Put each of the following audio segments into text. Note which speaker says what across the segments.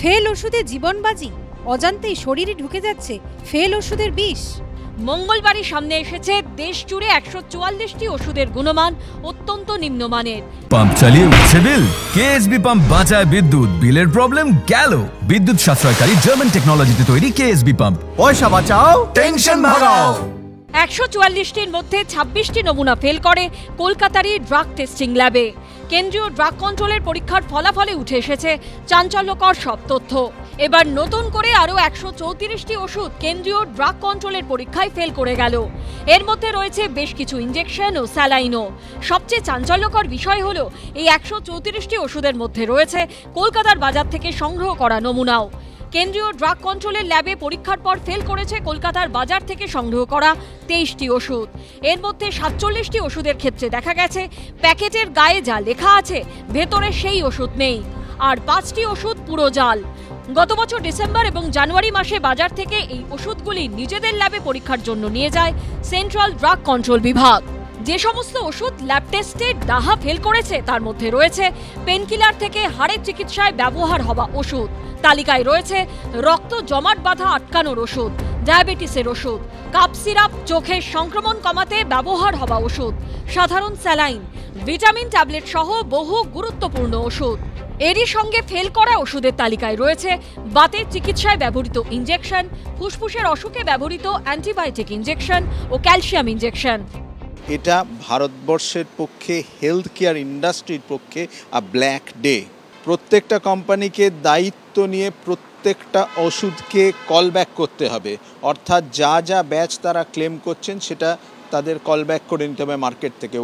Speaker 1: Fail ওষুধে জীবনবাজি, অজান্তেই শরীরে ঢুকে যাচ্ছে ফেল ওষুধের বিষ।
Speaker 2: মঙ্গলবারই সামনে এসেছে দেশ জুড়ে 144টি ওষুধের গুণমান অত্যন্ত নিম্নমানের।
Speaker 3: পাম্প চালিয়ে উঠছে বিল, কেএসবি পাম্প বাঁচায় বিদ্যুৎ, বিলের প্রবলেম গেল। বিদ্যুৎ সাশ্রয়কারী জার্মান টেকনোলজিতে তৈরি কেএসবি পাম্প, পয়সা বাঁচাও, টেনশন ভাগাও।
Speaker 2: 144টির মধ্যে 26টি নমুনা ফেল করে কলকাতারই ড্রাগ টেস্টিং ল্যাবে। কেন্দ্রীয় ড্রাগ কন্ট্রোলের পরীক্ষার ফলাফলে উঠে এসেছে চাঞ্চল্যকর সব তথ্য। এবার নতুন করে আরও 134টি ওষুধ কেন্দ্রীয় ড্রাগ কন্ট্রোলের পরীক্ষায় ফেল করে গেল। এর মধ্যে রয়েছে বেশ কিছু ইনজেকশন ও স্যালাইনও। সবচেয়ে চাঞ্চল্যকর বিষয় হলো এই 134টি ওষুধের মধ্যে রয়েছে কলকাতার বাজার থেকে সংগ্রহ করা নমুনাও। কেন্দ্রীয় ড্রাগ কন্ট্রোলের ল্যাবে পরীক্ষার পর ফেল করেছে কলকাতার বাজার থেকে সংগ্রহ করা 23টি ওষুধ। এর মধ্যে 47টি ওষুধের ক্ষেত্রে দেখা গেছে প্যাকেটের গায়ে যা লেখা আছে ভেতরে সেই ওষুধ নেই, আর 5টি ওষুধ পুরো জাল। গত বছর ডিসেম্বর এবং জানুয়ারি মাসে বাজার থেকে এই ওষুধগুলি নিজেদের ল্যাবে পরীক্ষার জন্য নিয়ে যায় সেন্ট্রাল ড্রাগ কন্ট্রোল বিভাগ। যে সমস্ত ওষুধ ল্যাব টেস্টে ডাহা ফেল করেছে তার মধ্যে রয়েছে পেনকিলার থেকে হাড়ের চিকিৎসায় ব্যবহার হওয়া ওষুধ। তালিকায় রয়েছে রক্ত জমাট বাঁধা আটকানোর ওষুধ, ডায়াবেটিসের ওষুধ, কাপ সিরাপ, চোখের সংক্রমণ কমাতে ব্যবহার হওয়া ওষুধ, সাধারণ স্যালাইন, ভিটামিন ট্যাবলেট সহ বহু গুরুত্বপূর্ণ ওষুধ। এরই সঙ্গে ফেল করা ওষুধের তালিকায় রয়েছে বাতের চিকিৎসায় ব্যবহৃত ইনজেকশন, ফুসফুসের অসুখে ব্যবহৃত অ্যান্টিবায়োটিক ইনজেকশন ও ক্যালসিয়াম ইনজেকশন।
Speaker 4: এটা ভারতবর্ষের পক্ষে হেলথ কেয়ার ইন্ডাস্ট্রির পক্ষে ব্ল্যাক ডে। প্রত্যেকটা কোম্পানিকে দায়িত্ব নিয়ে প্রত্যেকটা ওষুধকে কল ব্যাক করতে হবে, অর্থাৎ যা যা ব্যাচ তারা ক্লেম করছেন সেটা তাদের কল ব্যাক করে নিতে হবে মার্কেট থেকে।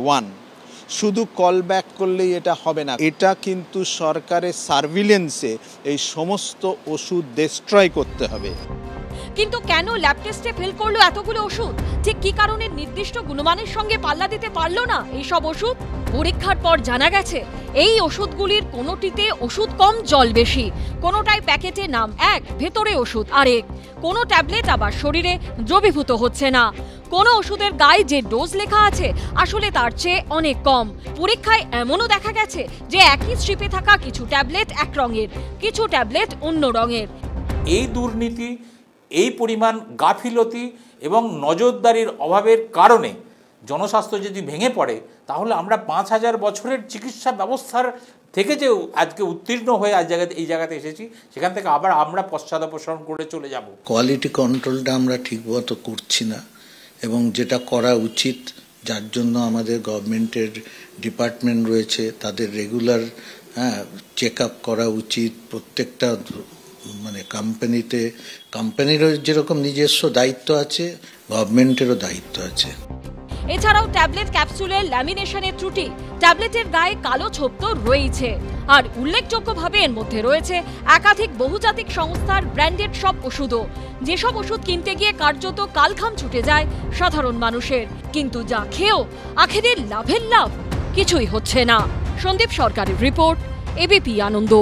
Speaker 4: শুধু কল ব্যাক করলেই এটা হবে না, এটা কিন্তু সরকারের সার্ভিলেন্সে এই সমস্ত ওষুধ ডিস্ট্রয় করতে হবে।
Speaker 2: কিন্তু কেন ল্যাব টেস্টে ফেল করলো এতগুলো ওষুধ? ঠিক কি কারণে নির্দিষ্ট গুণমানের সঙ্গে পাল্লা দিতে পারলো না এই সব ওষুধ? পরীক্ষার পর জানা গেছে এই ওষুধগুলির কোনোটিতে ওষুধ কম জল বেশি, কোনোটায় প্যাকেটে নাম এক ভেতরে ওষুধ আরেক, কোনো ট্যাবলেট আবার শরীরে দ্রবীভূত হচ্ছে না, কোনো ওষুধের গায়ে যে ডোজ লেখা আছে আসলে তার চেয়ে অনেক কম। পরীক্ষায় এমনও দেখা গেছে যে একই স্ট্রিপে থাকা কিছু ট্যাবলেট এক রঙের, কিছু ট্যাবলেট অন্য রঙের।
Speaker 5: এই দুর্নীতি, এই পরিমাণ গাফিলতি এবং নজরদারির অভাবের কারণে জনস্বাস্থ্য যদি ভেঙে পড়ে তাহলে আমরা 5000 বছরের চিকিৎসা ব্যবস্থার থেকে যে আজকে উত্তীর্ণ হয়ে এই জায়গাতে এসেছি সেখান থেকে আবার আমরা পশ্চাদপসরণ করে চলে যাব।
Speaker 6: কোয়ালিটি কন্ট্রোলটা আমরা ঠিকমতো করছি না, এবং যেটা করা উচিত, যার জন্য আমাদের গভর্নমেন্টের ডিপার্টমেন্ট রয়েছে তাদের রেগুলার চেক আপ করা উচিত। প্রত্যেকটা কোম্পানিরও যেরকম নিজস্ব দায়িত্ব আছে, গভর্নমেন্টেরও দায়িত্ব আছে।
Speaker 2: এছাড়াও ট্যাবলেট ক্যাপসুলের ল্যামিনেশনের ত্রুটি, ট্যাবলেটের গায়ে কালো ছোপ তো রয়েছে, আর উল্লেখযোগ্যভাবে এর মধ্যে রয়েছে একাধিক বহুজাতিক সংস্থার ব্র্যান্ডেড সব ওষুধও। যেসব ওষুধ কিনতে গিয়ে কার্যত কালঘাম ছুটে যায় সাধারণ মানুষের, কিন্তু যা খেয়েও আখেরে লাভের লাভ কিছুই হচ্ছে না। সন্দীপ সরকারের রিপোর্ট, এবিপি আনন্দ।